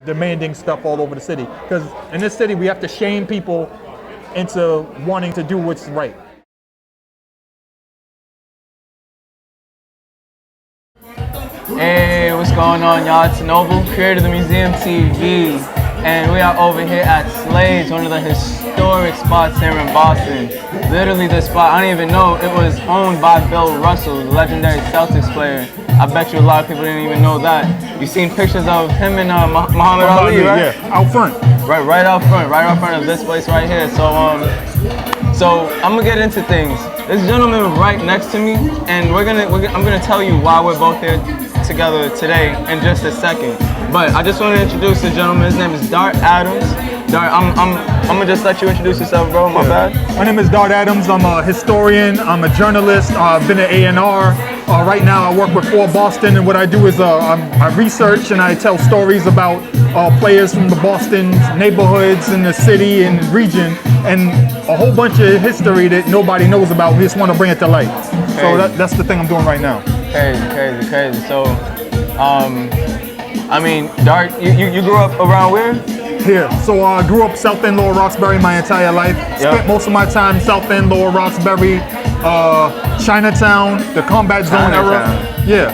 demanding stuff all over the city. Because in this city, we have to shame people into wanting to do what's right. Hey, what's going on, y'all? It's Noble, creator of the Museum TV, and we are over here at Slades, one of the historic spots here in Boston. Literally, this spot, I didn't even know it was owned by Bill Russell, the legendary Celtics player. I bet you a lot of people didn't even know that. You've seen pictures of him and Muhammad Ali, right? Yeah, out front. Right out front of this place right here. So I'm gonna get into things. This gentleman right next to me, and I'm gonna tell you why we're both here together today in just a second. But I just want to introduce the gentleman. His name is Dart Adams. Dart, I'm gonna just let you introduce yourself, bro. My bad. My name is Dart Adams. I'm a historian. I'm a journalist. I've been at A&R. Right now, I work with For Boston, and what I do is I research and I tell stories about players from the Boston neighborhoods in the city and region, and a whole bunch of history that nobody knows about. We just want to bring it to light. Crazy. So that's the thing I'm doing right now. Crazy. So, I mean, Dart, you grew up around where? Here. So I grew up South End, Lower Roxbury my entire life. Spent most of my time South End, Lower Roxbury, Chinatown, the combat zone era. Yeah.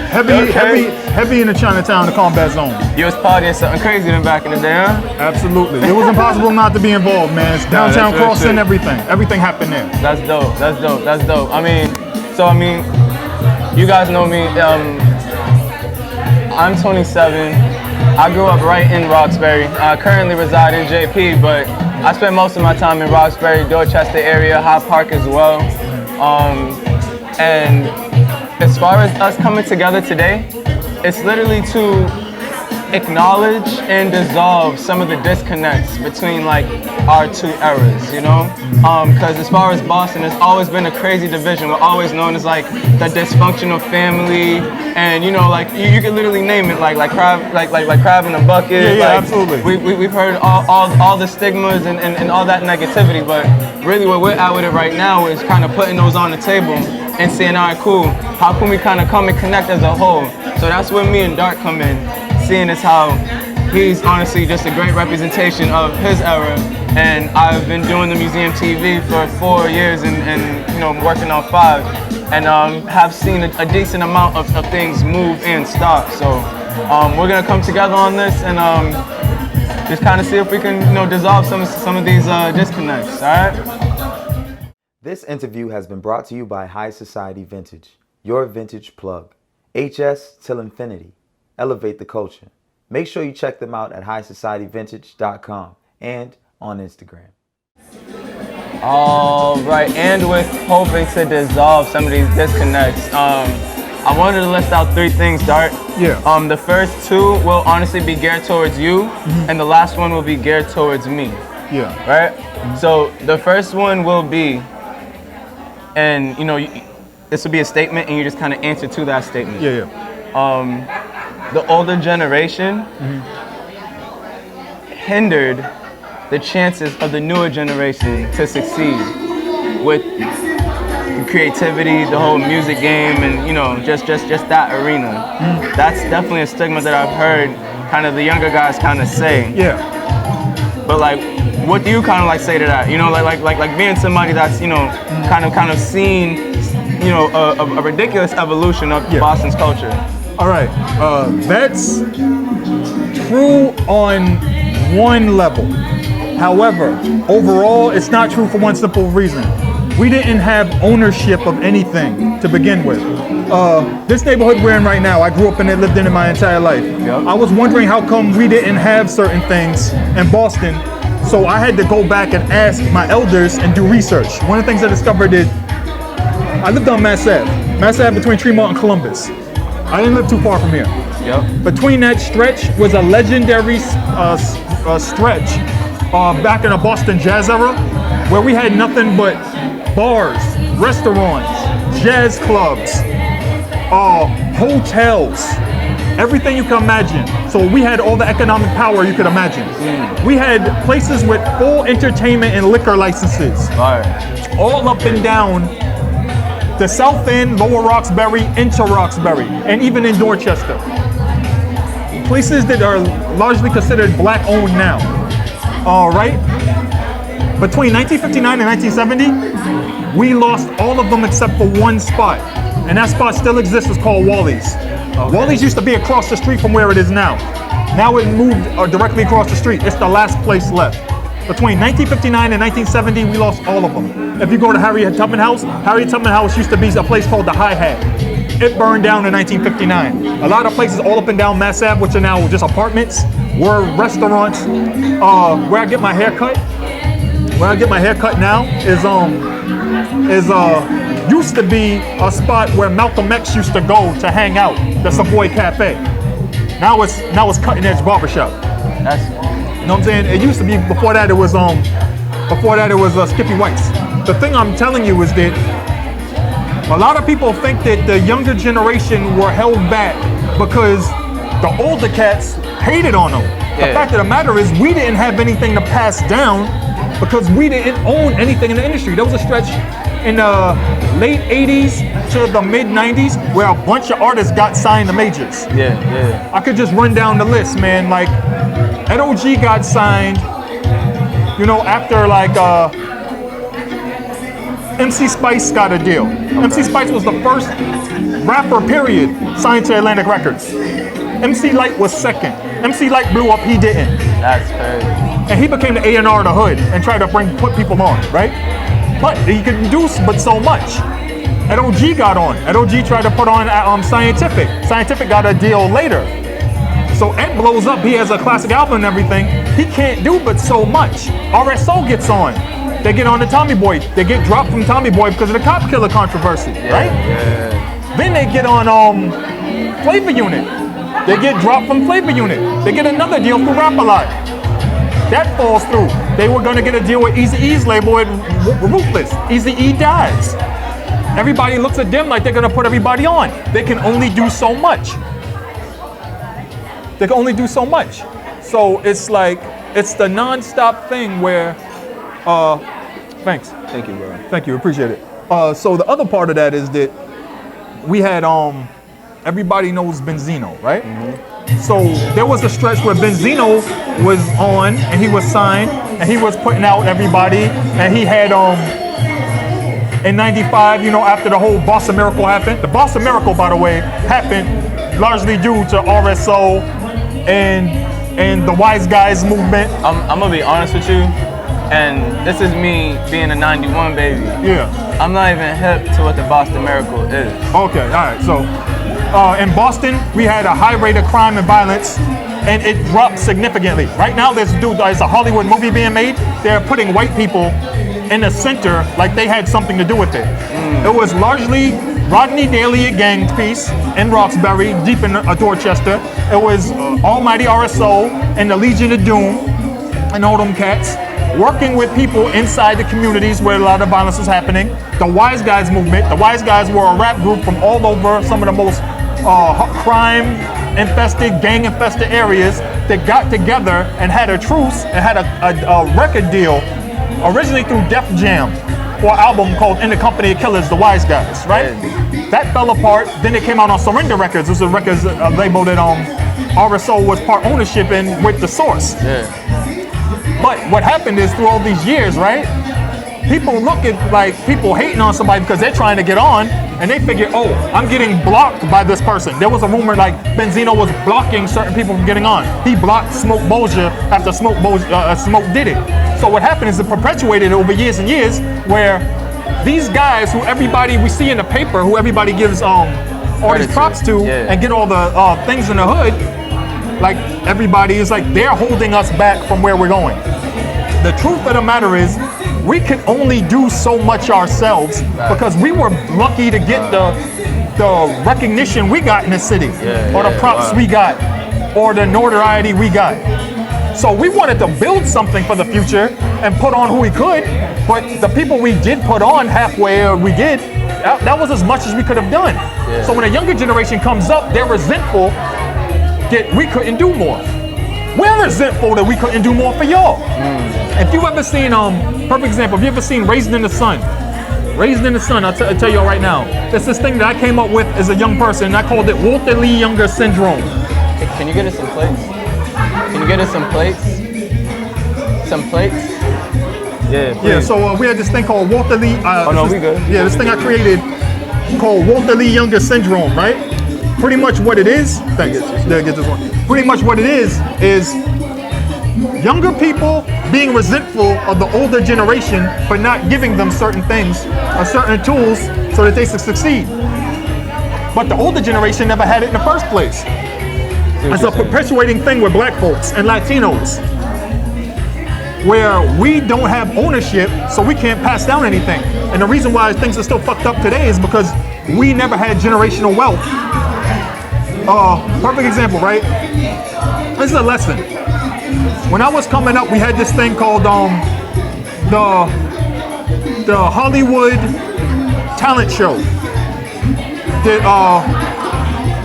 Heavy in the Chinatown, the combat zone. You was partying something crazy then back in the day, huh? Absolutely. It was impossible not to be involved, man. It's downtown crossing, everything. Everything happened there. That's dope. I mean, you guys know me. I'm 27. I grew up right in Roxbury. I currently reside in JP, but I spent most of my time in Roxbury, Dorchester area, Hyde Park as well. And as far as us coming together today, it's literally to acknowledge and dissolve some of the disconnects between like our two eras, you know? Because as far as Boston, there's always been a crazy division. We're always known as like the dysfunctional family, and you know, like you can literally name it like crab in a bucket. Yeah, absolutely. We've heard all the stigmas and all that negativity, but really where we're at with it right now is kind of putting those on the table and saying, all right, cool, how can we kind of come and connect as a whole? So that's where me and Dart come in, seeing as how he's honestly just a great representation of his era. And I've been doing the Museum TV for 4 years and you know, working on 5. And have seen a decent amount of things move and stop. So we're gonna come together on this and just kind of see if we can, you know, dissolve some of these disconnects, all right? This interview has been brought to you by High Society Vintage, your vintage plug. HS till infinity. Elevate the culture. Make sure you check them out at highsocietyvintage.com and on Instagram. All right, and with hoping to dissolve some of these disconnects, I wanted to list out 3 things, Dart. Yeah. The first 2 will honestly be geared towards you, and the last one will be geared towards me. Yeah. Right? So the first one will be, and you know, this will be a statement, and you just kind of answer to that statement. Yeah. The older generation hindered the chances of the newer generation to succeed with creativity, the whole music game, and you know, just that arena. That's definitely a stigma that I've heard kind of the younger guys kind of say. Yeah. But like, what do you kind of like say to that? You know, like being somebody that's, you know, kind of seen, you know, a ridiculous evolution of Boston's culture. All right, that's true on one level. However, overall, it's not true for one simple reason. We didn't have ownership of anything to begin with. This neighborhood we're in right now, I grew up in it, lived in it my entire life. Yep. I was wondering how come we didn't have certain things in Boston, so I had to go back and ask my elders and do research. One of the things I discovered is, I lived on Mass Ave between Tremont and Columbus. I didn't live too far from here. Yep. Between that stretch was a legendary stretch back in the Boston jazz era, where we had nothing but bars, restaurants, jazz clubs, hotels, everything you can imagine. So we had all the economic power you could imagine. We had places with full entertainment and liquor licenses, all up and down the South End, Lower Roxbury, into Roxbury, and even in Dorchester. places that are largely considered black-owned now. Right? Between 1959 and 1970, we lost all of them except for one spot. And that spot still exists. It's called Wally's. Okay. Wally's used to be across the street from where it is now. Now it moved directly across the street. It's the last place left. Between 1959 and 1970, we lost all of them. If you go to Harriet Tubman House used to be a place called the Hi-Hat. It burned down in 1959. A lot of places all up and down Mass Ave, which are now just apartments, were restaurants. Where I get my hair cut, now is used to be a spot where Malcolm X used to go to hang out, the Savoy Cafe. Now it's Cutting Edge Barbershop. That's, you know what I'm saying? It used to be, before that it was Skippy White's. The thing I'm telling you is that a lot of people think that the younger generation were held back because the older cats hated on them. The fact of the matter is we didn't have anything to pass down because we didn't own anything in the industry. There was a stretch in the late 80s to the mid 90s where a bunch of artists got signed to majors. Yeah. I could just run down the list, man. Like Ed OG got signed, after like MC Spice got a deal. Okay. MC Spice was the first rapper, period, signed to Atlantic Records. MC Lyte was second. MC Lyte blew up, he didn't. That's crazy. And he became the A&R of the hood and tried to put people on, right? But he could do but so much. Ed OG got on. Ed OG tried to put on Scientific. Scientific got a deal later. So Ed blows up, he has a classic album and everything. He can't do but so much. RSO gets on. They get on to Tommy Boy. They get dropped from Tommy Boy because of the cop killer controversy, right? Yeah. Then they get on Flavor Unit. They get dropped from Flavor Unit. They get another deal for Rap-A-Lot. That falls through. They were gonna get a deal with Eazy-E's label with Ruthless. Eazy-E dies. Everybody looks at them like they're gonna put everybody on. They can only do so much. So it's like, it's the non-stop thing where, thanks. Thank you, bro. Thank you, appreciate it. So the other part of that is that we had, everybody knows Benzino, right? Mm-hmm. So there was a stretch where Benzino was on and he was signed and he was putting out everybody, and he had, in 95, after the whole Boston Miracle happened. The Boston Miracle, by the way, happened largely due to RSO and the Wise Guys movement. I'm gonna be honest with you, and this is me being a 91 baby. Yeah. I'm not even hip to what the Boston Miracle is. Okay, all right. So in Boston, we had a high rate of crime and violence, and it dropped significantly. Right now, there's a Hollywood movie being made. They're putting white people in the center like they had something to do with it. It was largely Rodney Daly, a gang piece in Roxbury, deep in Dorchester. It was Almighty RSO and the Legion of Doom and all them cats working with people inside the communities where a lot of violence was happening. The Wise Guys movement. The Wise Guys were a rap group from all over some of the most crime-infested, gang-infested areas that got together and had a truce and had a record deal originally through Def Jam for an album called In the Company of Killers, The Wise Guys, right? Yeah. That fell apart. Then it came out on Surrender Records. This was a records label that RSO was part ownership in with The Source. Yeah. But what happened is through all these years, right? People look at like people hating on somebody because they're trying to get on, and they figure, oh, I'm getting blocked by this person. There was a rumor like Benzino was blocking certain people from getting on. He blocked Smoke Bolger after Smoke did it. So what happened is it perpetuated over years and years, where these guys who everybody we see in the paper, who everybody gives all these props to, and get all the things in the hood, like everybody is like they're holding us back from where we're going. The truth of the matter is, we could only do so much ourselves because we were lucky to get the recognition we got in the city, or the props we got, or the notoriety we got. So we wanted to build something for the future and put on who we could, but the people we did put on halfway, that was as much as we could have done. So when a younger generation comes up, they're resentful that we couldn't do more. We're resentful that we couldn't do more for y'all. If you've ever seen, perfect example, if you ever seen Raised in the Sun, I'll tell y'all right now, it's this thing that I came up with as a young person, and I called it Walter Lee Younger Syndrome. Can you get us some plates? Can you get us some plates? Some plates? Yeah, please. Yeah, so we had this thing called Walter Lee. We good. Yeah, this thing I created called Walter Lee Younger Syndrome, right? Pretty much what it is. Thanks. Yeah, get this one. Pretty much what it is younger people being resentful of the older generation for not giving them certain things or certain tools so that they succeed. But the older generation never had it in the first place. It's a perpetuating thing with black folks and Latinos, where we don't have ownership, so we can't pass down anything. And the reason why things are still fucked up today is because we never had generational wealth. Perfect example, right? This is a lesson. When I was coming up, we had this thing called the Hollywood talent show that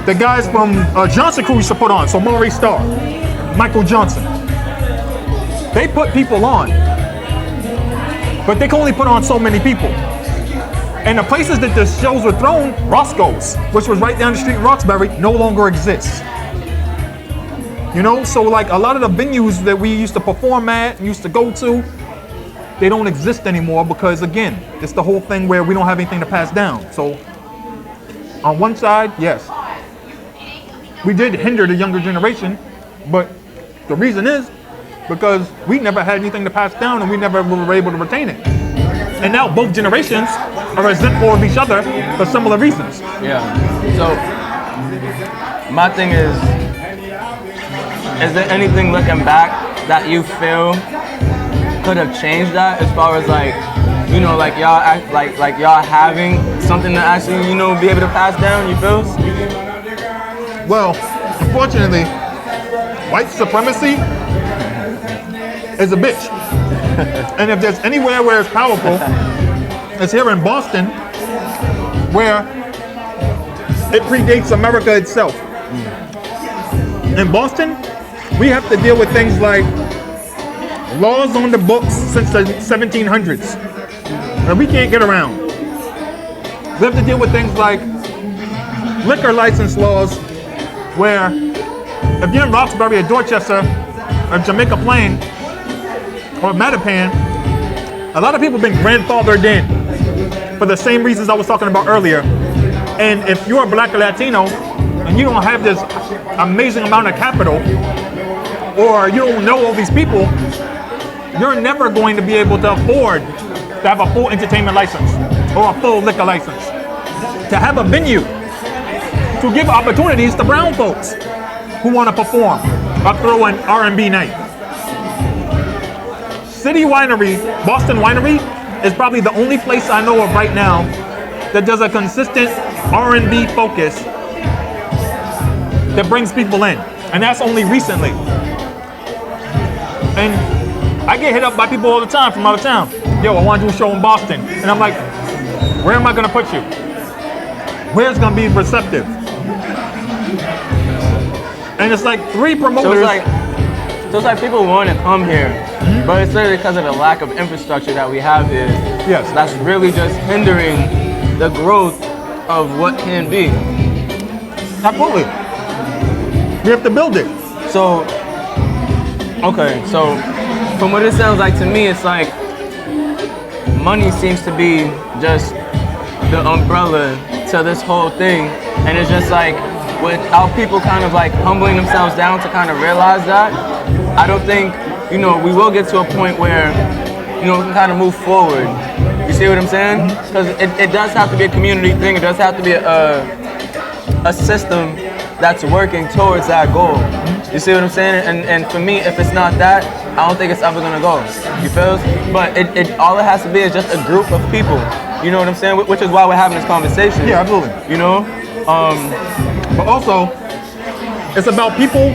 the guys from Johnson Crew used to put on. So Maury Starr, Michael Johnson. They put people on, but they can only put on so many people. And the places that the shows were thrown, Roscoe's, which was right down the street in Roxbury, no longer exists. You know, so like a lot of the venues that we used to perform at and used to go to, they don't exist anymore because, again, it's the whole thing where we don't have anything to pass down. So on one side, yes, we did hinder the younger generation, but the reason is because we never had anything to pass down and we never were able to retain it. And now both generations are resentful of each other for similar reasons. Yeah. So my thing is there anything looking back that you feel could have changed that, as far as like, you know, like y'all act like y'all having something to actually, you know, be able to pass down, you feel? Well, unfortunately, white supremacy is a bitch. And if there's anywhere where it's powerful, it's here in Boston, where it predates America itself. In Boston, we have to deal with things like laws on the books since the 1700s that we can't get around. We have to deal with things like liquor license laws, where if you're in Roxbury or Dorchester or Jamaica Plain or Mattapan, a lot of people have been grandfathered in for the same reasons I was talking about earlier. And if you're a black or Latino and you don't have this amazing amount of capital, or you don't know all these people, you're never going to be able to afford to have a full entertainment license or a full liquor license, to have a venue, to give opportunities to brown folks who want to perform or throw an R&B night. City Winery, Boston Winery, is probably the only place I know of right now that does a consistent R&B focus that brings people in, and that's only recently. And I get hit up by people all the time from out of town. Yo, I want to do a show in Boston. And I'm like, where am I going to put you? Where's going to be receptive? And it's like three promoters. So it's like people want to come here, but it's literally because of the lack of infrastructure that we have here. Yes. That's really just hindering the growth of what can be. Absolutely. We have to build it. So, okay, so from what it sounds like to me, it's like money seems to be just the umbrella to this whole thing. And it's just like, without people kind of like humbling themselves down to kind of realize that, I don't think, you know, we will get to a point where, you know, we can kind of move forward. You see what I'm saying? Because it does have to be a community thing. It does have to be a system that's working towards that goal. You see what I'm saying? And for me, if it's not that, I don't think it's ever gonna go. You feel? But all it has to be is just a group of people. You know what I'm saying? Which is why we're having this conversation. Yeah, absolutely. You know? But also, it's about people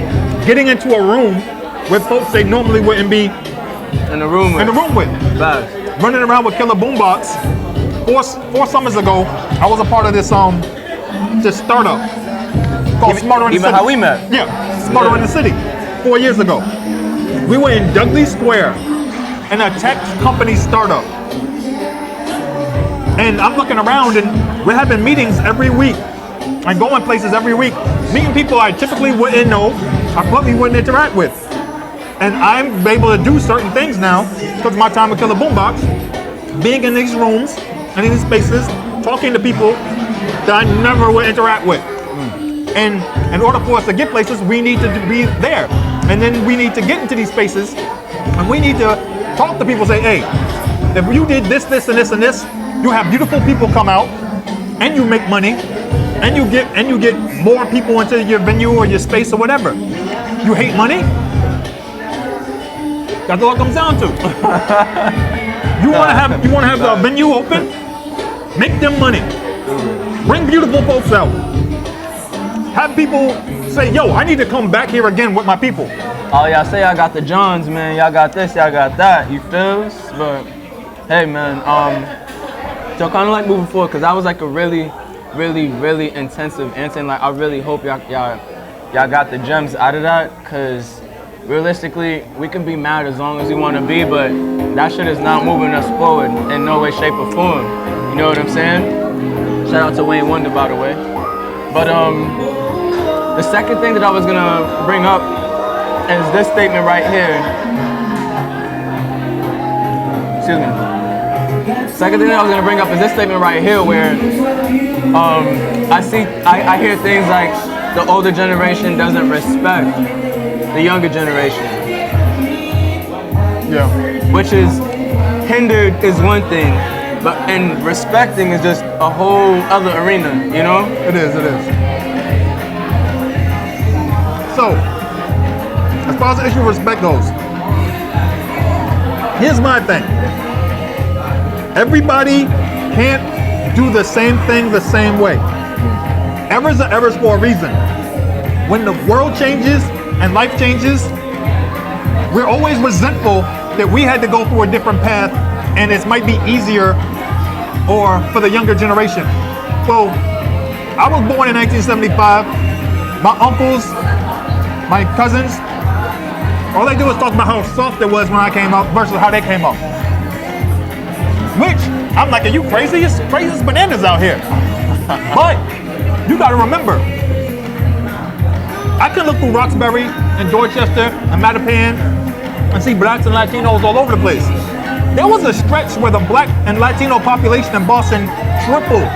getting into a room with folks they normally wouldn't be in the room with. Facts. Running around with Killer Boombox. Four summers ago, I was a part of this startup called Smarter in the City. Even how we met. Yeah, Smarter in the City, 4 years ago. We were in Dudley Square in a tech company startup. And I'm looking around and we're having meetings every week and going places every week. meeting people I typically wouldn't know, I probably wouldn't interact with. And I'm able to do certain things now because of my time with Killer Boombox, being in these rooms and in these spaces, talking to people that I never would interact with. And in order for us to get places, we need to be there. And then we need to get into these spaces and we need to talk to people, say, hey, if you did this, this, and this, and this, you have beautiful people come out and you make money and you get more people into your venue or your space or whatever. You hate money? That's all it comes down to. You wanna have the venue open? Make them money. Bring beautiful folks out. Have people say, yo, I need to come back here again with my people. Oh, y'all say y'all got the Johns, man. Y'all got this, y'all got that. You feel? But hey, man. So kind of like moving forward, cause that was like a really intensive answer. And like I really hope y'all got the gems out of that, cause realistically, we can be mad as long as we want to be, but that shit is not moving us forward in no way, shape, or form. You know what I'm saying? Shout out to Wayne Wonder, by the way. But the second thing that I was gonna bring up is this statement right here. Excuse me. Second thing that I was gonna bring up is this statement right here, where I hear things like the older generation doesn't respect the younger generation. Yeah. Which is, hindered is one thing, and respecting is just a whole other arena, you know? It is. So, as far as the issue of respect goes, here's my thing. Everybody can't do the same thing the same way. Errors are errors for a reason. When the world changes and life changes, we're always resentful that we had to go through a different path and it might be easier or for the younger generation. Well, I was born in 1975. My uncles, my cousins, all they do is talk about how soft it was when I came out versus how they came out. Which, I'm like, are you crazy? It's crazy as bananas out here. But, you gotta remember, I can look through Roxbury and Dorchester and Mattapan and see blacks and Latinos all over the place. There was a stretch where the black and Latino population in Boston tripled.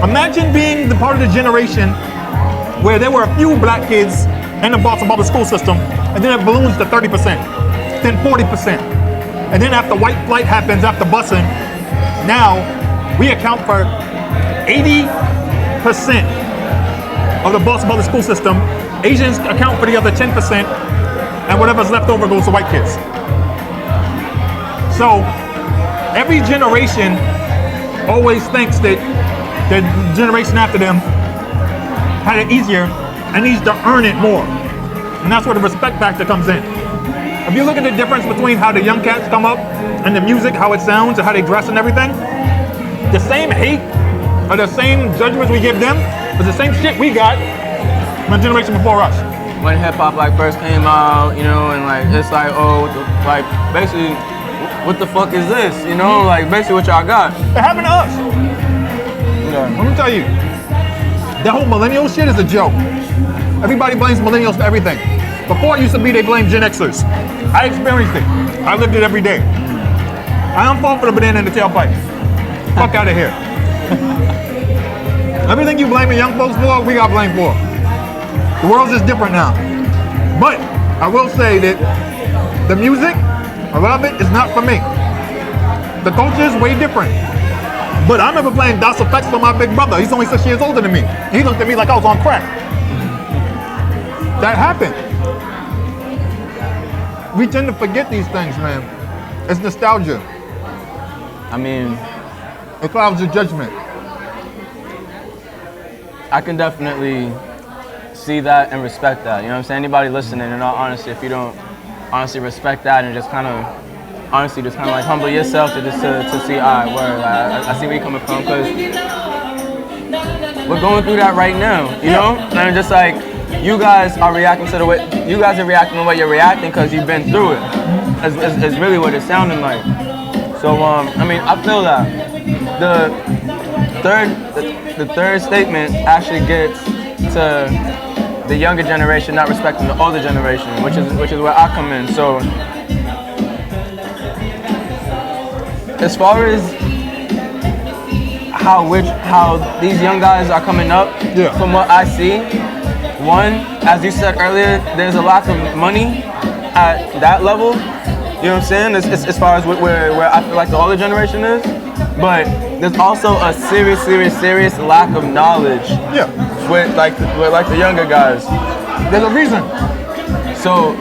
Imagine being the part of the generation where there were a few black kids in the Boston public school system, and then it balloons to 30%, then 40%. And then after white flight happens, after busing, now we account for 80% of the Boston public school system. Asians account for the other 10%, and whatever's left over goes to white kids. So every generation always thinks that the generation after them had it easier and needs to earn it more. And that's where the respect factor comes in. If you look at the difference between how the young cats come up and the music, how it sounds, and how they dress and everything, the same hate or the same judgments we give them is the same shit we got from the generation before us. When hip hop like first came out, you know, and like it's like, oh, like basically, what the fuck is this? You know, like basically what y'all got. It happened to us. Yeah. Let me tell you, that whole millennial shit is a joke. Everybody blames millennials for everything. Before it used to be they blame Gen Xers. I experienced it. I lived it every day. I don't fall for the banana in the tailpipe. Fuck out of here. Everything you blame the young folks for, we got blamed for. The world's just different now. But I will say that the music, a lot of it is not for me. The culture is way different. But I remember playing DOS Effects for my big brother. He's only 6 years older than me. He looked at me like I was on crack. That happened. We tend to forget these things, man. It's nostalgia. I mean, it clouds your judgment. I can definitely see that and respect that. You know what I'm saying? Anybody listening, in all honesty, if you don't honestly respect that and just kind of, honestly, just kind of like humble yourself to see, all right, word, I see where you're coming from, because we're going through that right now, you know? And just like, you guys are reacting to the way you're reacting because you've been through it. Is really what it's sounding like. So I mean, I feel that the third statement actually gets to the younger generation not respecting the older generation, which is where I come in. So as far as how these young guys are coming up, from what I see, one, as you said earlier, there's a lack of money at that level. You know what I'm saying? As far as where I feel like the older generation is, but there's also a serious lack of knowledge. With like the younger guys. There's a reason. So,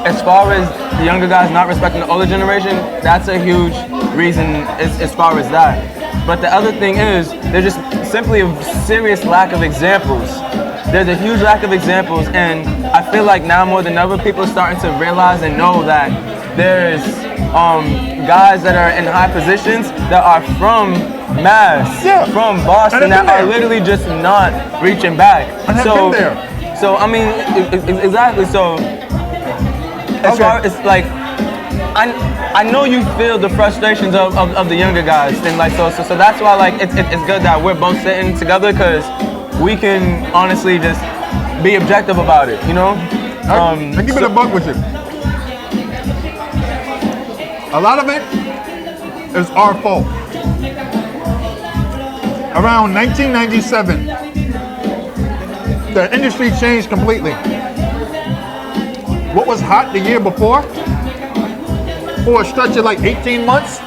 as far as the younger guys not respecting the older generation, that's a huge reason as far as that. But the other thing is, there's just simply a serious lack of examples. There's a huge lack of examples, and I feel like now more than ever, people are starting to realize and know that there's guys that are in high positions that are from Mass, from Boston, that are literally just not reaching back. So I mean, exactly. So as far as like, I know you feel the frustrations of the younger guys, and like so that's why like it's good that we're both sitting together, because we can honestly just be objective about it, you know. I keep it a buck with you. A lot of it is our fault. Around 1997, the industry changed completely. What was hot the year before, for a stretch of like 18 months,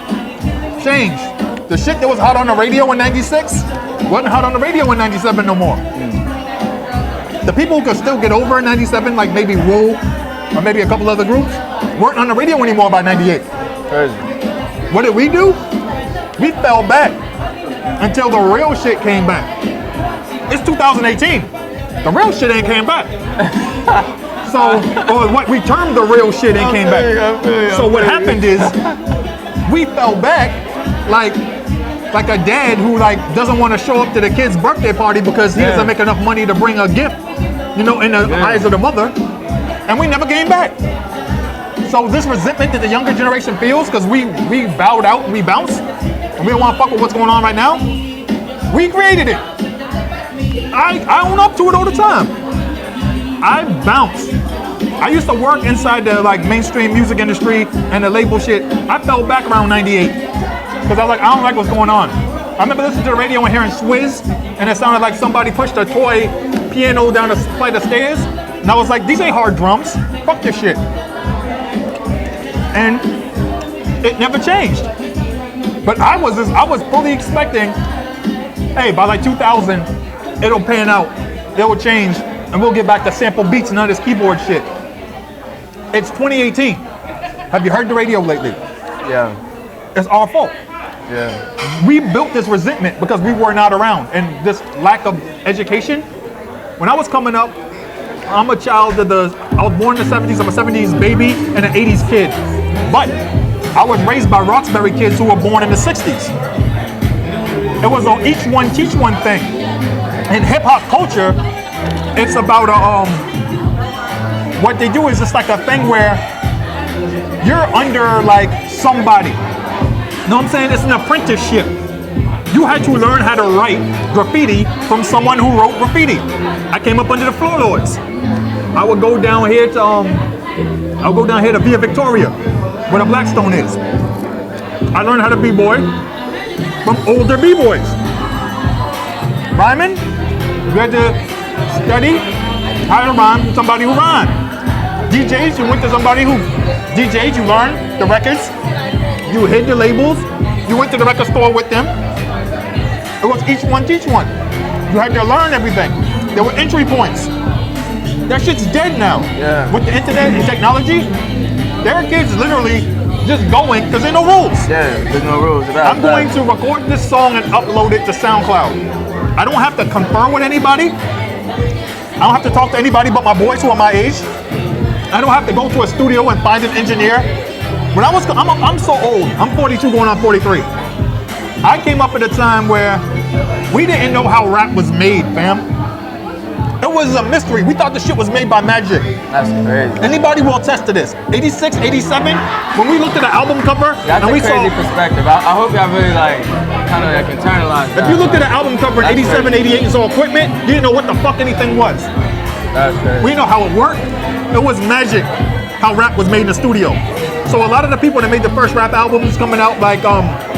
changed. The shit that was hot on the radio in 96 wasn't hot on the radio in 97 no more. The people who could still get over in 97, like maybe Wu or maybe a couple other groups, weren't on the radio anymore by 98. Crazy. What did we do? We fell back until the real shit came back. It's 2018. The real shit ain't came back. Or what we termed the real shit ain't came back. So what happened is we fell back like a dad who like doesn't want to show up to the kid's birthday party because he doesn't make enough money to bring a gift, you know, in the eyes of the mother, and we never came back. So this resentment that the younger generation feels because we bowed out and we bounced, and we don't want to fuck with what's going on right now, we created it. I own up to it all the time. I bounced. I used to work inside the like mainstream music industry and the label shit. I fell back around 98 because I was like, I don't like what's going on. I remember listening to the radio and hearing Swizz, and it sounded like somebody pushed a toy piano down a flight of stairs, and I was like, these ain't hard drums. Fuck this shit. And it never changed. But I was fully expecting, hey, by like 2000, it'll pan out, it will change, and we'll get back to sample beats and none of this keyboard shit. It's 2018. Have you heard the radio lately? Yeah. It's our fault. Yeah. We built this resentment because we were not around, and this lack of education. When I was coming up, I'm a child of I was born in the 70s, I'm a 70s baby and an 80s kid. But I was raised by Roxbury kids who were born in the 60s. It was an each one teach one thing. In hip hop culture, it's about what they do is just like a thing where you're under like somebody. You know what I'm saying? It's an apprenticeship. You had to learn how to write graffiti from someone who wrote graffiti. I came up under the Floor Lords. I would go down here to Via Victoria, where the Blackstone is. I learned how to b-boy from older b-boys. Rhyming, you had to study how to rhyme from somebody who rhymed. DJs, you went to somebody who DJs, you learned the records, you hid the labels, you went to the record store with them. It was each one teach one. You had to learn everything. There were entry points. That shit's dead now. Yeah. With the internet and technology, there are kids literally just going because there are no rules. Yeah, there's no rules. I'm going to record this song and upload it to SoundCloud. I don't have to confer with anybody. I don't have to talk to anybody but my boys who are my age. I don't have to go to a studio and find an engineer. When I'm so old. I'm 42 going on 43. I came up at a time where we didn't know how rap was made, fam. It was a mystery. We thought the shit was made by magic. That's crazy. Anybody will attest to this. 86, 87, when we looked at the album cover, that's and we a crazy perspective. I hope y'all really like kind of like internalized that. If you looked at an album cover in 87, 88 and saw equipment, you didn't know what the fuck anything was. That's crazy. We know how it worked. It was magic how rap was made in the studio. So a lot of the people that made the first rap albums coming out like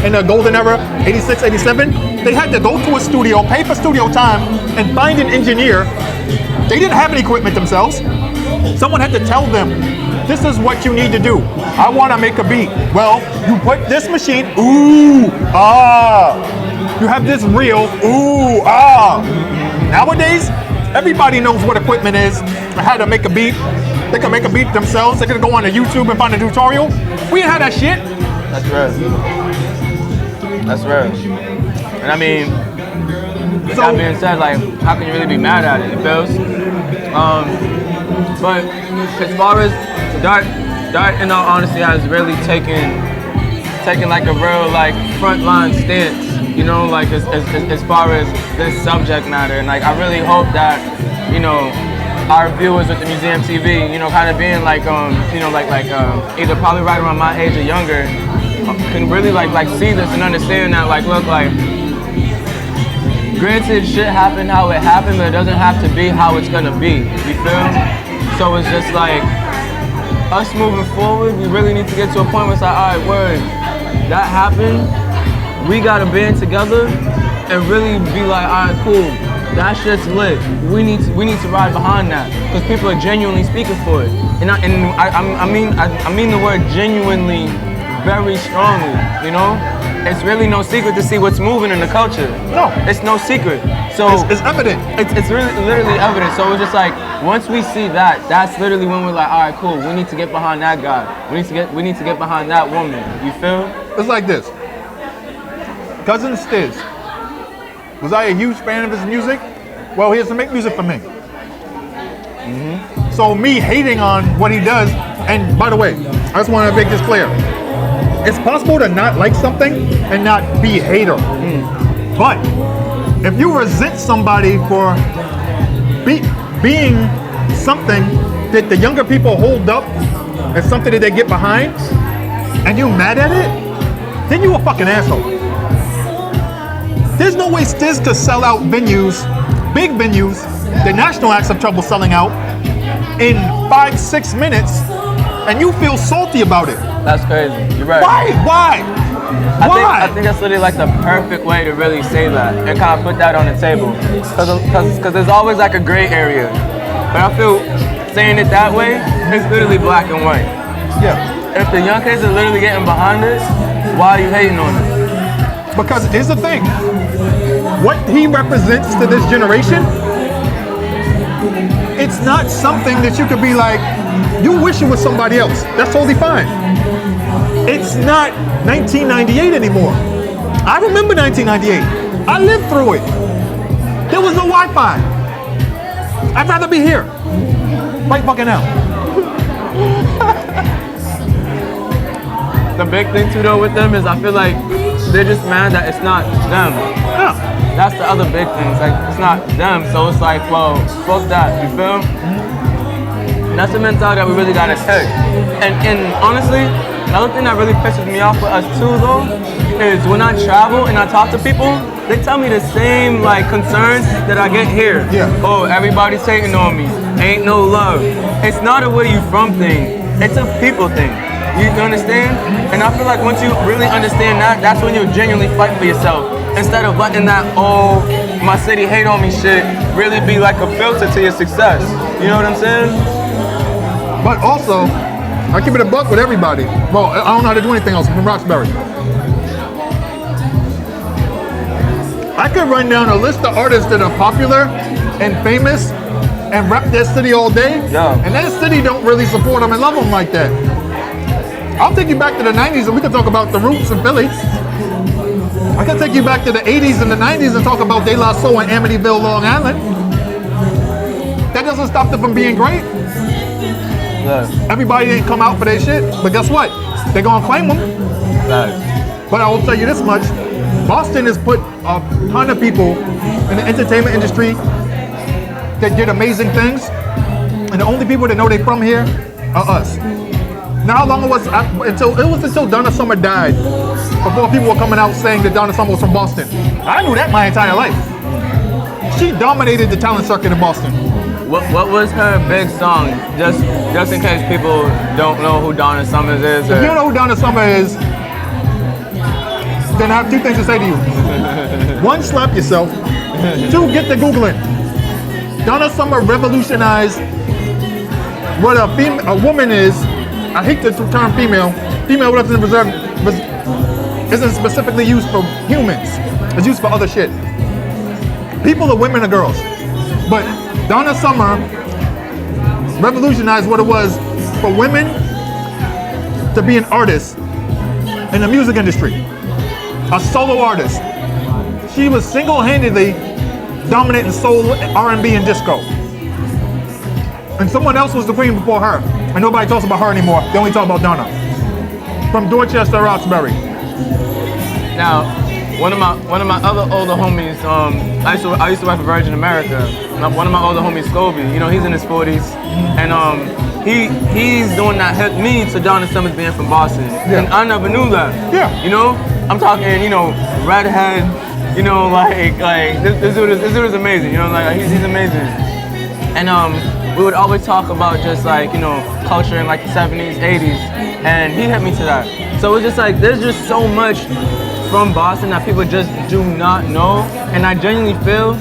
in the golden era, 86, 87, they had to go to a studio, pay for studio time, and find an engineer. They didn't have any equipment themselves. Someone had to tell them, this is what you need to do. I want to make a beat. Well, you put this machine, ooh, ah. You have this reel, ooh, ah. Nowadays, everybody knows what equipment is, how to make a beat. They can make a beat themselves. They can go on to YouTube and find a tutorial. We ain't had that shit. That's real. That's real. And I mean, with that being said, like, how can you really be mad at it? It feels. But as far as Dart, in all honesty, has really taken like a real like frontline stance. You know, like as far as this subject matter, and like I really hope that, you know, our viewers with the Museum TV, you know, kind of being like, you know, like either probably right around my age or younger, can really like see this and understand that, like, look, like, granted, shit happened how it happened, but it doesn't have to be how it's gonna be. You feel? So it's just like us moving forward. We really need to get to a point where it's like, all right, word, that happened. We gotta band together and really be like, all right, cool. That shit's lit. We need to ride behind that because people are genuinely speaking for it. And I mean the word genuinely very strongly. You know, it's really no secret to see what's moving in the culture. No, it's no secret. So it's evident. It's really literally evident. So it's just like once we see that, that's literally when we're like, all right, cool. We need to get behind that guy. We need to get behind that woman. You feel? It's like this. Cousin Stiz. Was I a huge fan of his music? Well, he has to make music for me. Mm-hmm. So me hating on what he does, and by the way, I just want to make this clear. It's possible to not like something and not be a hater. But if you resent somebody for being something that the younger people hold up as something that they get behind, and you mad at it, then you a fucking asshole. There's no way Stiz could sell out venues, big venues, the national acts have trouble selling out in 5-6 minutes, and you feel salty about it. That's crazy. You're right. Why? I think that's literally like the perfect way to really say that and kind of put that on the table. Because there's always like a gray area. But I feel saying it that way, it's literally black and white. Yeah. If the young kids are literally getting behind this, why are you hating on it? Because here's the thing, what he represents to this generation, it's not something that you could be like, you wish it was somebody else. That's totally fine. It's not 1998 anymore. I remember 1998. I lived through it. There was no Wi-Fi. I'd rather be here. Right fucking now. The big thing too though with them is I feel like they're just mad that it's not them. Yeah. That's the other big thing. It's like it's not them, so it's like, well, fuck that. You feel? And that's the mentality that we really gotta take. And honestly, another thing that really pisses me off with us too though is when I travel and I talk to people, they tell me the same like concerns that I get here. Yeah. Oh, everybody's hating on me. Ain't no love. It's not a where you from thing. It's a people thing. You understand? And I feel like once you really understand that, that's when you genuinely fight for yourself. Instead of letting that, oh, my city hate on me shit, really be like a filter to your success. You know what I'm saying? But also, I keep it a buck with everybody. Well, I don't know how to do anything else. I'm from Roxbury. I could run down a list of artists that are popular and famous and rep their city all day. Yeah. And that city don't really support them and love them like that. I'll take you back to the 90s and we can talk about the roots in Philly. I can take you back to the 80s and the 90s and talk about De La Soul in Amityville, Long Island. That doesn't stop them from being great. Yeah. Everybody didn't come out for their shit, but guess what? They're gonna claim them. Yeah. But I will tell you this much, Boston has put a ton of people in the entertainment industry that did amazing things, and the only people that know they from here are us. Now how long it was until Donna Summer died before people were coming out saying that Donna Summer was from Boston. I knew that my entire life. She dominated the talent circuit in Boston. What was her big song? Just in case people don't know who Donna Summers is. If you don't know who Donna Summer is, then I have two things to say to you. One, slap yourself. Two, get to Googling. Donna Summer revolutionized what a woman is. I hate the term female. Female isn't specifically used for humans. It's used for other shit. People are women or girls. But Donna Summer revolutionized what it was for women to be an artist in the music industry. A solo artist. She was single-handedly dominating soul, R&B, and disco. And someone else was the queen before her. And nobody talks about her anymore. They only talk about Donna. From Dorchester, Roxbury. Now, one of my other older homies, I used to work for Virgin America. One of my older homies, Scobie, he's in his 40s, and he's the one that helped me to Donna Summers being from Boston. Yeah. And I never knew that. Yeah. I'm talking, redhead, this dude is amazing. He's amazing. And we would always talk about just culture in the 70s, 80s, and he hit me to that. So it's just there's just so much from Boston that people just do not know, and I genuinely feel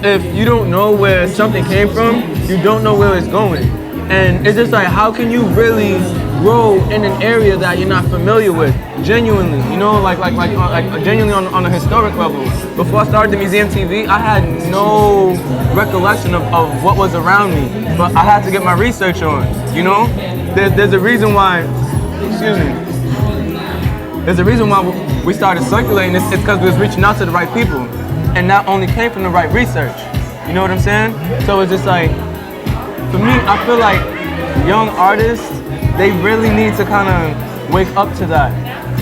if you don't know where something came from, you don't know where it's going. And it's just how can you really grow in an area that you're not familiar with, genuinely, genuinely on a historic level. Before I started the Museum TV, I had no recollection of what was around me, but I had to get my research on, There's a reason why, there's a reason why we started circulating this. It's because we was reaching out to the right people, and that only came from the right research. You know what I'm saying? So it's just for me, I feel like young artists, they really need to kind of wake up to that,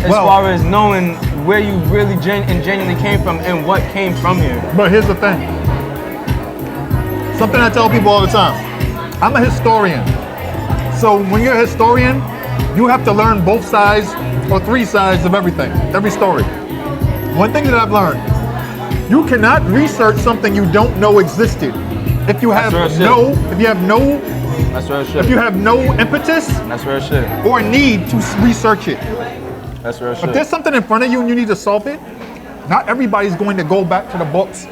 as far as knowing where you really genuinely came from and what came from here. But here's the thing. Something I tell people all the time. I'm a historian. So when you're a historian, you have to learn both sides or three sides of everything, every story. One thing that I've learned, you cannot research something you don't know existed. If you have no impetus or need to research it. That's real shit. If there's something in front of you and you need to solve it, not everybody's going to go back to the books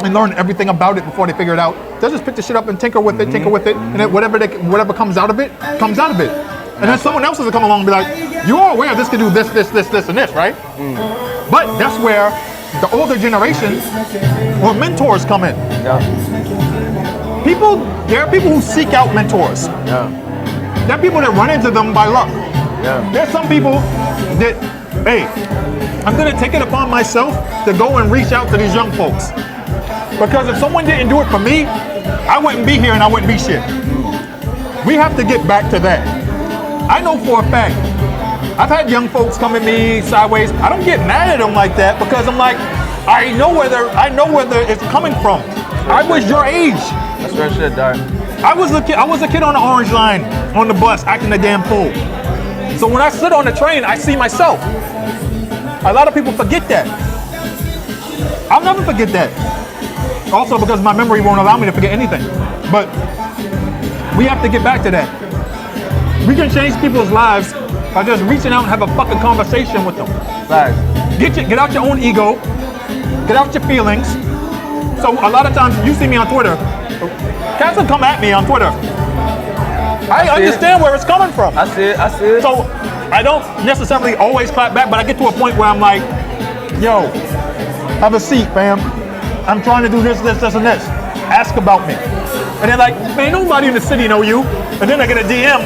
and learn everything about it before they figure it out. They'll just pick the shit up and tinker with it, and then whatever comes out of it, comes out of it. And then someone else will come along and be like, you are aware this can do this, and this, right? But that's where the older generation or mentors come in. Yeah. There are people who seek out mentors. Yeah. There are people that run into them by luck. Yeah. There's some people that, hey, I'm gonna take it upon myself to go and reach out to these young folks. Because if someone didn't do it for me, I wouldn't be here and I wouldn't be shit. We have to get back to that. I know for a fact, I've had young folks come at me sideways. I don't get mad at them like that because I'm like, I know where it's coming from. I was your age. That's real shit, dog. I was a kid on the orange line on the bus acting a damn fool. So when I sit on the train, I see myself. A lot of people forget that. I'll never forget that. Also because my memory won't allow me to forget anything. But we have to get back to that. We can change people's lives by just reaching out and have a fucking conversation with them. Right. Get out your own ego. Get out your feelings. So a lot of times you see me on Twitter. Cats will come at me on Twitter. I understand where it's coming from. I see it. So I don't necessarily always clap back, but I get to a point where I'm like, yo, have a seat, fam. I'm trying to do this, and this. Ask about me. And they're like, man, nobody in the city know you. And then I get a DM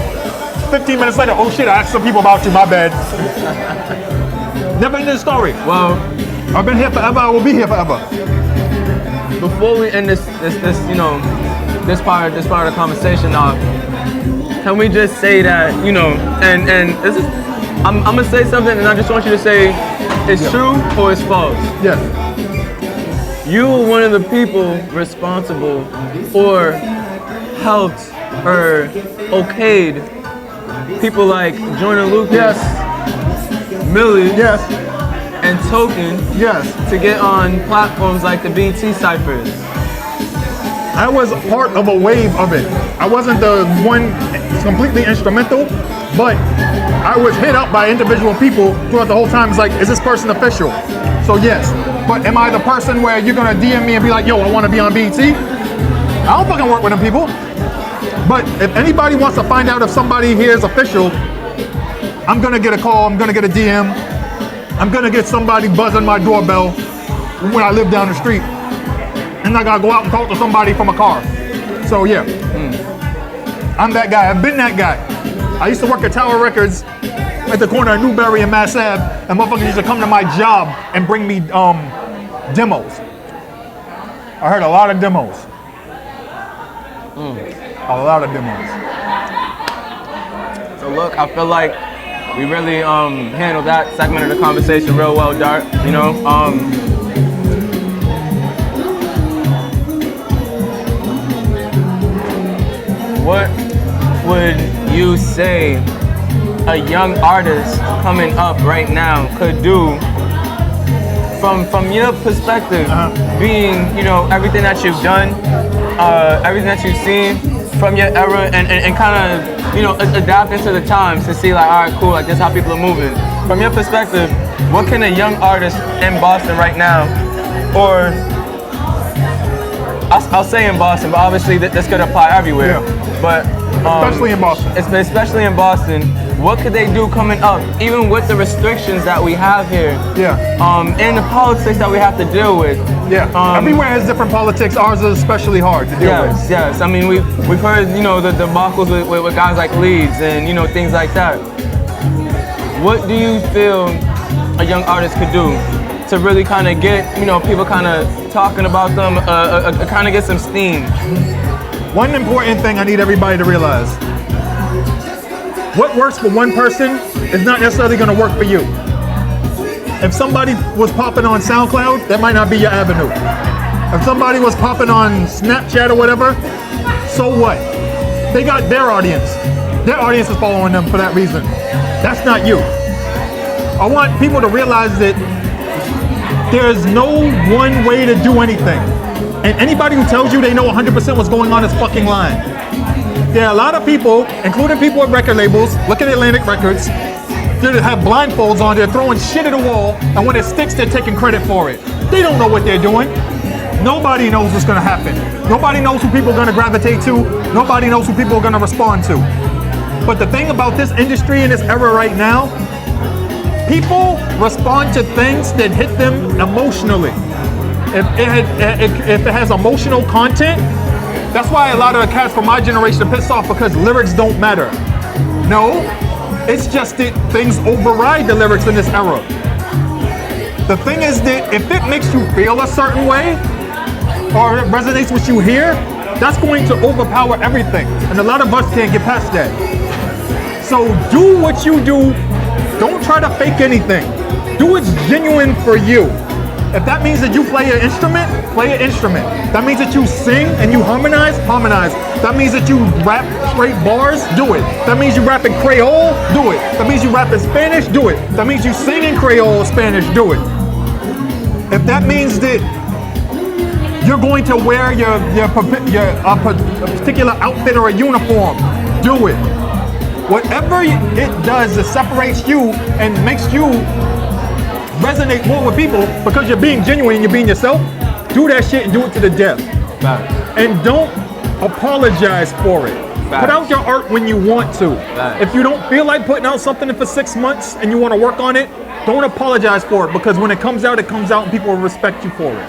15 minutes later, oh shit, I asked some people about you, my bad. Never ended the story. Well, I've been here forever, I will be here forever. Before we end this part of the conversation, can we just say that, and this is, I'm gonna say something, and I just want you to say it's true or it's false. Yes. You were one of the people responsible or helped or okayed people like Jordan Lucas, Yes. Millie, Yes. and Token Yes. to get on platforms like the BET Cyphers? I was part of a wave of it. I wasn't the one completely instrumental, but I was hit up by individual people throughout the whole time. It's like, is this person official? So yes. But am I the person where you're gonna DM me and be like, yo, I wanna be on BET? I don't fucking work with them people. But if anybody wants to find out if somebody here is official, I'm gonna get a call, I'm gonna get a DM, I'm gonna get somebody buzzing my doorbell when I live down the street. And I gotta go out and talk to somebody from a car. So yeah, I'm that guy, I've been that guy. I used to work at Tower Records at the corner of Newberry and Mass Ave, and motherfuckers used to come to my job and bring me demos. I heard a lot of demos. A lot of demos. So look, I feel like we really handled that segment of the conversation real well, Dart. You know, what would you say a young artist coming up right now could do from your perspective, being, you know, everything that you've done, everything that you've seen from your era, and kind of, you know, adapting to the times to see like, all right, cool, like this is how people are moving. From your perspective, what can a young artist in Boston right now, or I'll say in Boston, but obviously this could apply everywhere. Yeah. But Especially in Boston. Especially in Boston, what could they do coming up, even with the restrictions that we have here? Yeah. And the politics that we have to deal with. Yeah. Everywhere has different politics. Ours is especially hard to deal with. Yes. I mean, we've heard, you know, the debacles with guys like Leeds and, you know, things like that. What do you feel a young artist could do to really kind of get, you know, people kind of talking about them, kind of get some steam? One important thing I need everybody to realize. What works for one person is not necessarily going to work for you. If somebody was popping on SoundCloud, that might not be your avenue. If somebody was popping on Snapchat or whatever, so what? They got their audience. Their audience is following them for that reason. That's not you. I want people to realize that there's no one way to do anything. And anybody who tells you they know 100% what's going on is fucking lying. There are a lot of people, including people at record labels, look at Atlantic Records, that have blindfolds on, they're throwing shit at the wall, and when it sticks, they're taking credit for it. They don't know what they're doing. Nobody knows what's gonna happen. Nobody knows who people are gonna gravitate to. Nobody knows who people are gonna respond to. But the thing about this industry and this era right now, people respond to things that hit them emotionally. If it has emotional content, that's why a lot of the cats from my generation are pissed off, because lyrics don't matter. No, it's just that things override the lyrics in this era. The thing is that if it makes you feel a certain way, or it resonates with you here, that's going to overpower everything. And a lot of us can't get past that. So do what you do. Don't try to fake anything. Do what's genuine for you. If that means that you play an instrument, play an instrument. That means that you sing and you harmonize, harmonize. That means that you rap straight bars, do it. That means you rap in Creole, do it. That means you rap in Spanish, do it. That means you sing in Creole or Spanish, do it. If that means that you're going to wear a particular outfit or a uniform, do it. Whatever it does that separates you and makes you resonate more with people because you're being genuine and you're being yourself, do that shit and do it to the death. And don't apologize for it. Put out your art when you want to. If you don't feel like putting out something for 6 months and you want to work on it, don't apologize for it, because when it comes out and people will respect you for it.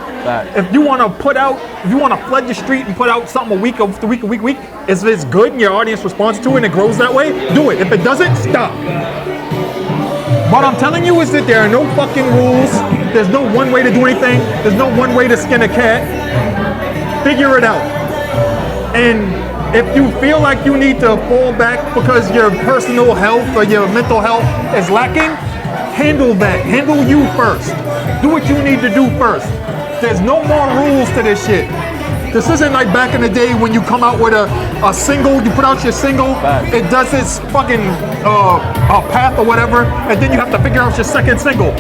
If you want to flood the street and put out something a week, if it's good and your audience responds to it and it grows that way, do it. If it doesn't, stop. What I'm telling you is that there are no fucking rules. There's no one way to do anything. There's no one way to skin a cat. Figure it out. And if you feel like you need to fall back because your personal health or your mental health is lacking, handle that. Handle you first. Do what you need to do first. There's no more rules to this shit. This isn't like back in the day when you come out with a single, you put out your single, it does its fucking path or whatever, and then you have to figure out your second single.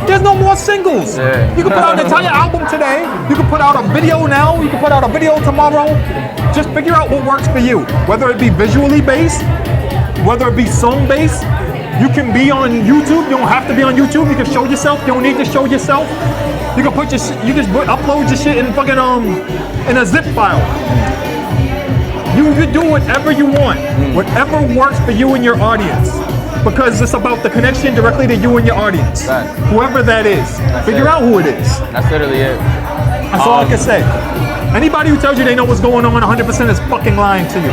There's no more singles. Yeah. You can put out an entire album today. You can put out a video now. You can put out a video tomorrow. Just figure out what works for you. Whether it be visually based, whether it be song based. You can be on YouTube. You don't have to be on YouTube. You can show yourself. You don't need to show yourself. You can put your you just upload your shit in fucking in a zip file. You do whatever you want. Whatever works for you and your audience. Because it's about the connection directly to you and your audience. Right. Whoever that is. Figure out who it is. That's literally it. That's all I can say. Anybody who tells you they know what's going on 100% is fucking lying to you.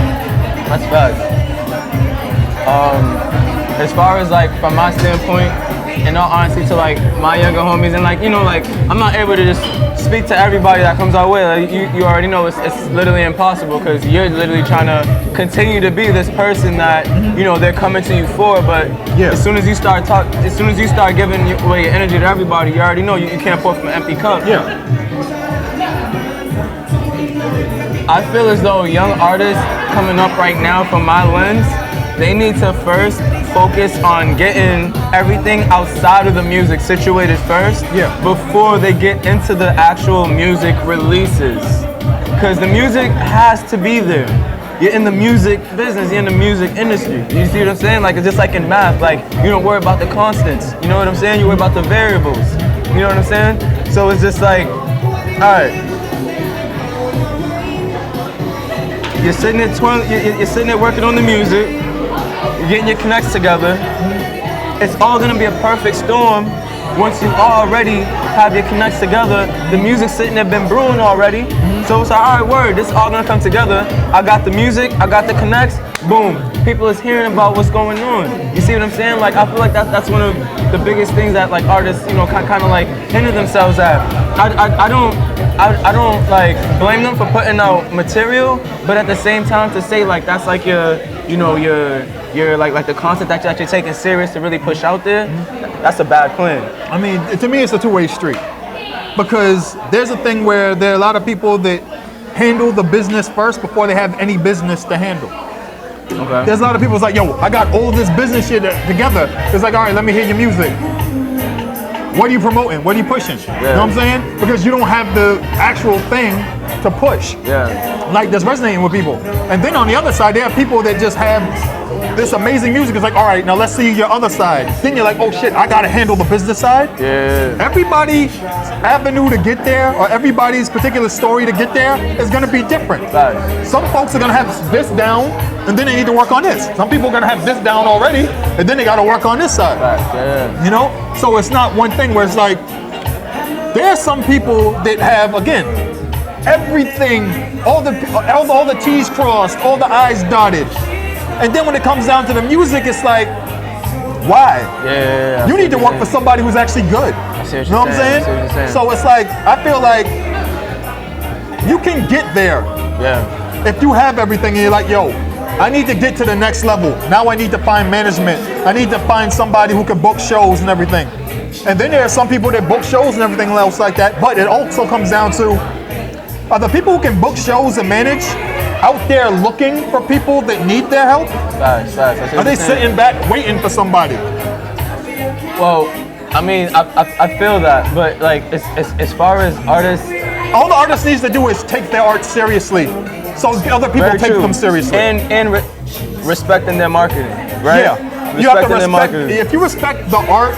That's facts. As far as like from my standpoint, in all honesty, to like my younger homies, and like, you know, like I'm not able to just speak to everybody that comes our way. Like you already know it's literally impossible, because you're literally trying to continue to be this person that, you know, they're coming to you for. But as soon as you start giving away your energy to everybody, you already know you can't pour from an empty cup. Yeah. I feel as though young artists coming up right now, from my lens, they need to first focus on getting everything outside of the music situated first, before they get into the actual music releases. Because the music has to be there. You're in the music business, you're in the music industry. You see what I'm saying? Like, it's just like in math, like you don't worry about the constants. You know what I'm saying? You worry about the variables. You know what I'm saying? So it's just like, all right. You're sitting there working on the music. You're getting your connects together. It's all gonna be a perfect storm once you already have your connects together. The music's sitting there, been brewing already. So it's like, all right, word, this is all gonna come together. I got the music, I got the connects, boom. People is hearing about what's going on. You see what I'm saying? Like, I feel like that's one of the biggest things that like artists, you know, kind of like hinder themselves at. I don't like blame them for putting out material, but at the same time to say like that's like your like the concept that you're taking serious to really push out there, that's a bad plan. I mean, to me, it's a two-way street. Because there's a thing where there are a lot of people that handle the business first before they have any business to handle. Okay. There's a lot of people that's like, yo, I got all this business shit together. It's like, all right, let me hear your music. What are you promoting? What are you pushing? You know what I'm saying? Because you don't have the actual thing to push. Yeah. Like, that's resonating with people. And then on the other side, there are people that just have this amazing music. It's like, all right, now let's see your other side. Then you're like, oh shit, I gotta handle the business side. Yeah. Everybody's avenue to get there, or everybody's particular story to get there, is gonna be different. Right. Some folks are gonna have this down, and then they need to work on this. Some people are gonna have this down already, and then they gotta work on this side. Right. Yeah. You know? So it's not one thing where it's like, there are some people that have, again, everything, all the T's crossed, all the I's dotted. And then when it comes down to the music, it's like, why? Yeah. You need to work for somebody who's actually good. You know what I'm saying? So it's like, I feel like you can get there. Yeah. If you have everything and you're like, yo, I need to get to the next level. Now I need to find management. I need to find somebody who can book shows and everything. And then there are some people that book shows and everything else like that. But it also comes down to, are the people who can book shows and manage out there looking for people that need their help? Facts. Are they sitting back waiting for somebody? Well, I mean, I feel that, but like as far as artists, all the artist needs to do is take their art seriously, so other people take them seriously. And respecting their marketing, right? Yeah, you have to respect. If you respect the art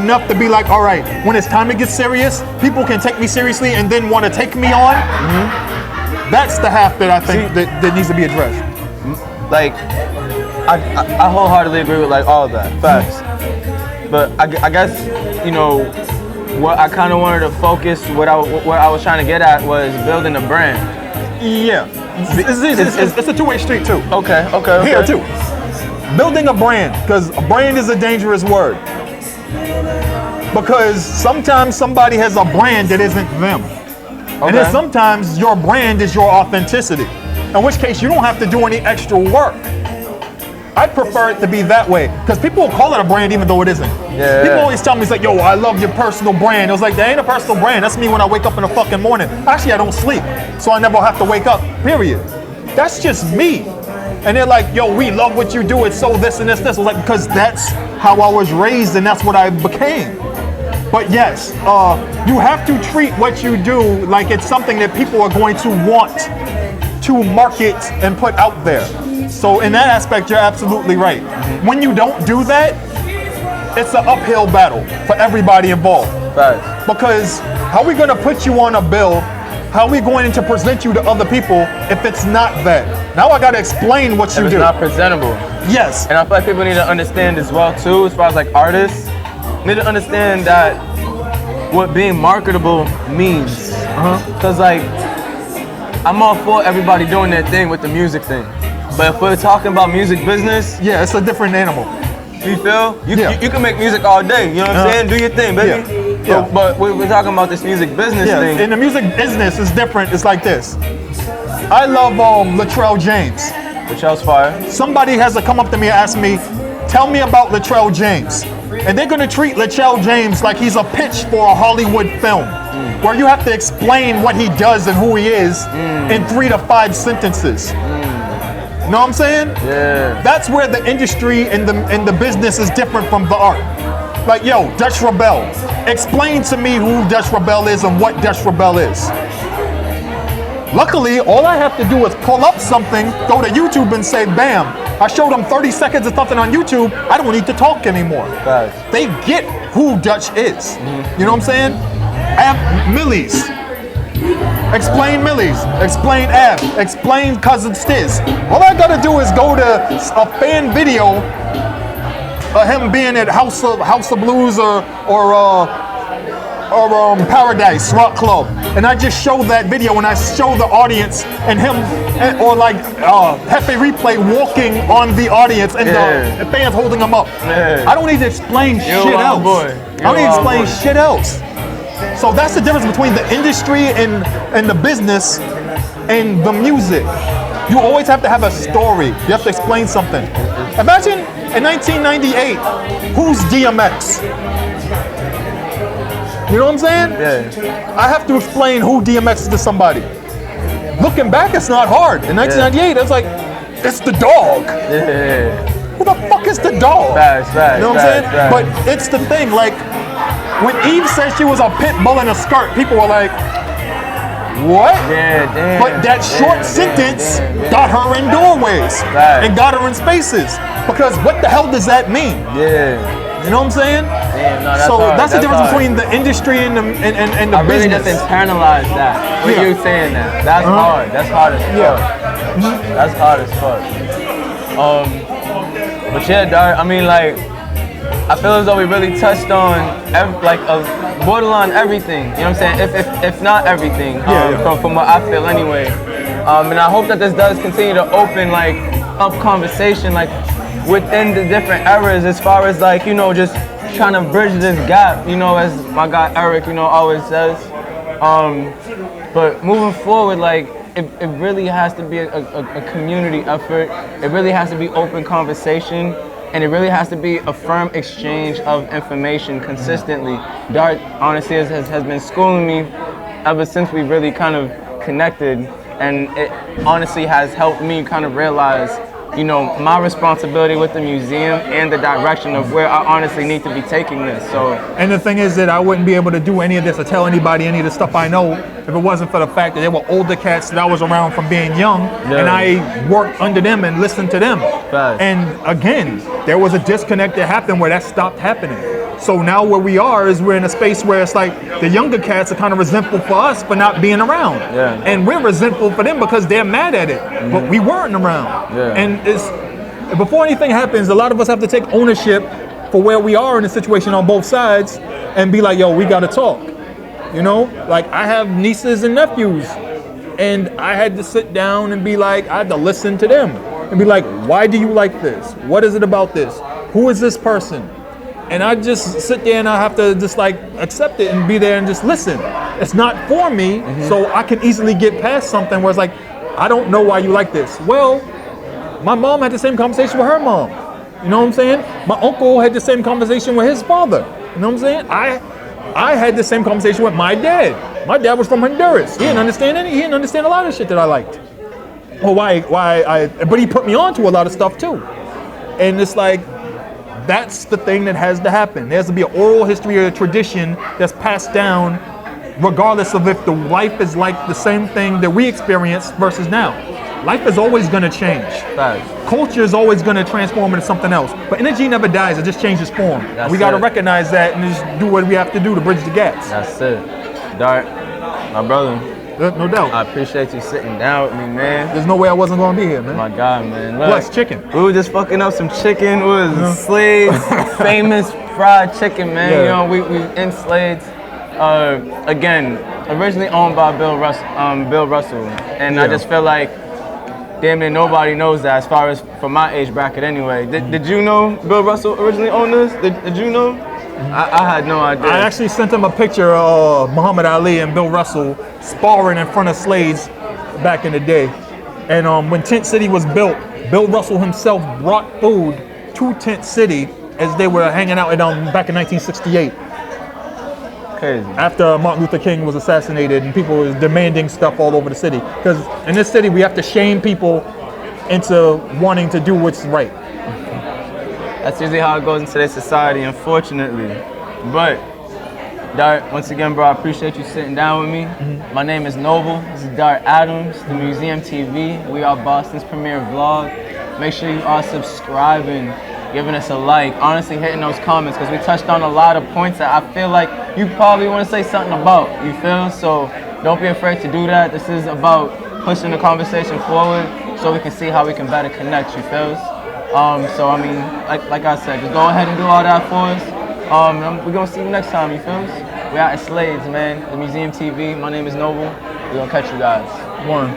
enough to be like, all right, when it's time to get serious, people can take me seriously and then want to take me on. That's the half that I think that needs to be addressed. Like, I wholeheartedly agree with like all of that, facts. But I guess, you know, what I kind of wanted to focus, what I was trying to get at was building a brand. Yeah, it's a two-way street too. Okay. Here too, building a brand, because a brand is a dangerous word. Because sometimes somebody has a brand that isn't them. And then sometimes your brand is your authenticity, in which case you don't have to do any extra work. I prefer it to be that way, because people will call it a brand even though it isn't. Yeah. People always tell me, it's like, yo, I love your personal brand. It was like, that ain't a personal brand. That's me when I wake up in the fucking morning. Actually, I don't sleep. so I never have to wake up, period. That's just me. And they're like, yo, we love what you do, it's so this and this. I was like, because that's how I was raised and that's what I became. But yes, you have to treat what you do like it's something that people are going to want to market and put out there. So in that aspect, you're absolutely right. When you don't do that, it's an uphill battle for everybody involved. Facts. Because how are we going to put you on a bill? How are we going to present you to other people if it's not that? Now I got to explain what you do. It's not presentable. Yes. And I feel like people need to understand as well too, as far as like artists, need to understand that what being marketable means. Cause like, I'm all for everybody doing their thing with the music thing. But if we're talking about music business, yeah, it's a different animal. You feel? You can make music all day, you know what I'm saying? Do your thing, baby. Yeah. But we're talking about this music business thing. In the music business, it's different. It's like this. I love Latrell James. Latrell's fire. Somebody has to come up to me and ask me, tell me about Latrell James. And they're going to treat Latrell James like he's a pitch for a Hollywood film, where you have to explain what he does and who he is in 3 to 5 sentences. You know what I'm saying? Yeah. That's where the industry and the business is different from the art. Like, yo, Dutch Rebel. Explain to me who Dutch Rebel is and what Dutch Rebel is. Luckily, all I have to do is pull up something, go to YouTube and say, bam, I showed them 30 seconds of something on YouTube, I don't need to talk anymore. Facts. They get who Dutch is. You know what I'm saying? Millie's. Explain Millie's. Explain Ab. Explain Cousin Stiz. All I gotta do is go to a fan video of him being at House of Blues or Paradise Rock Club, and I just show that video and I show the audience and him, or like Hefe Replay walking on the audience and the fans holding him up. I don't need to explain shit else. I don't need to explain shit else. So that's the difference between the industry and the business and the music. You always have to have a story. You have to explain something. Imagine in 1998, who's DMX? You know what I'm saying? Yeah. I have to explain who DMX is to somebody. Looking back, it's not hard. In 1998, it's like, it's the dog. Yeah. Who the fuck is the dog? Facts, you know what I'm saying? But it's the thing, like, when Eve said she was a pit bull in a skirt, people were like, what? Yeah, damn. But that short sentence got her in doorways and got her in spaces. Because what the hell does that mean? Yeah. You know what I'm saying? Damn, no, so hard. that's the difference hard. between the industry and the business. I really just internalized that. When you saying that. That's hard. That's hard as fuck. That's hard as fuck. But yeah, dog, I mean, like, I feel as though we really touched on borderline everything. You know what I'm saying? If not everything, from what I feel anyway. And I hope that this does continue to open like up conversation like within the different eras, as far as like, you know, just trying to bridge this gap. You know, as my guy Eric, you know, always says. But moving forward, like, it really has to be a community effort. It really has to be open conversation. And it really has to be a firm exchange of information consistently. Dart, honestly, has been schooling me ever since we really kind of connected. And it honestly has helped me kind of realize, you know, my responsibility with the museum and the direction of where I honestly need to be taking this. So, and the thing is that I wouldn't be able to do any of this or tell anybody any of the stuff I know if it wasn't for the fact that there were older cats that I was around from being young, and I worked under them and listened to them. Facts. And again, there was a disconnect that happened where that stopped happening. So now where we are is we're in a space where it's like the younger cats are kind of resentful for us for not being around. Yeah. And we're resentful for them because they're mad at it, but we weren't around. Yeah. And it's, before anything happens, a lot of us have to take ownership for where we are in the situation on both sides and be like, yo, we gotta talk. You know, like I have nieces and nephews, and I had to sit down and be like, I had to listen to them and be like, why do you like this? What is it about this? Who is this person? And I just sit there and I have to just like accept it and be there and just listen. It's not for me, so I can easily get past something where it's like, I don't know why you like this. Well, my mom had the same conversation with her mom. You know what I'm saying? My uncle had the same conversation with his father. You know what I'm saying? I had the same conversation with my dad. My dad was from Honduras. He didn't understand any. He didn't understand a lot of shit that I liked. Or but he put me on to a lot of stuff too. And it's like, that's the thing that has to happen. There has to be an oral history or a tradition that's passed down, regardless of if the life is like the same thing that we experience versus now. Life is always going to change. Facts. Culture is always going to transform into something else. But energy never dies. It just changes form. That's we got to it. recognize that and just do what we have to do to bridge the gaps. That's it. Dart, my brother, No doubt. I appreciate you sitting down with me, man. There's no way I wasn't going to be here, man. My God, man. Look, Plus chicken. we were just fucking up some chicken. It was Slades, famous fried chicken, man. Yeah. You know, we in Slades. Again, originally owned by Bill Russell. And Yeah. I just feel like damn near nobody knows that, as far as from my age bracket anyway. Did you know Bill Russell originally owned this? Did you know? I had no idea. I actually sent him a picture of Muhammad Ali and Bill Russell sparring in front of Slades back in the day. And when Tent City was built, Bill Russell himself brought food to Tent City as they were hanging out back in 1968. Crazy. After Martin Luther King was assassinated and people were demanding stuff all over the city. Because in this city, we have to shame people into wanting to do what's right. That's usually how it goes in today's society, unfortunately. But, Dart, once again, bro, I appreciate you sitting down with me. My name is Noble. This is Dart Adams, the Museum TV. We are Boston's premier vlog. Make sure you are subscribing, giving us a like, honestly hitting those comments, because we touched on a lot of points that I feel like you probably want to say something about, you feel? So don't be afraid to do that. This is about pushing the conversation forward so we can see how we can better connect, you feel? So I mean, like I said, just go ahead and do all that for us. We're gonna see you next time, you feel? We're out at Slades, man, the Museum TV. My name is Noble. We're gonna catch you guys. One.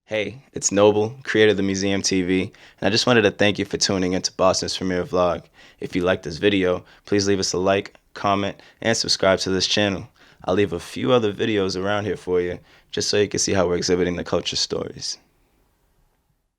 Hey, it's Noble, creator of the Museum TV, and I just wanted to thank you for tuning into Boston's premiere vlog. If you liked this video, please leave us a like, comment, and subscribe to this channel. I'll leave a few other videos around here for you, just so you can see how we're exhibiting the culture stories.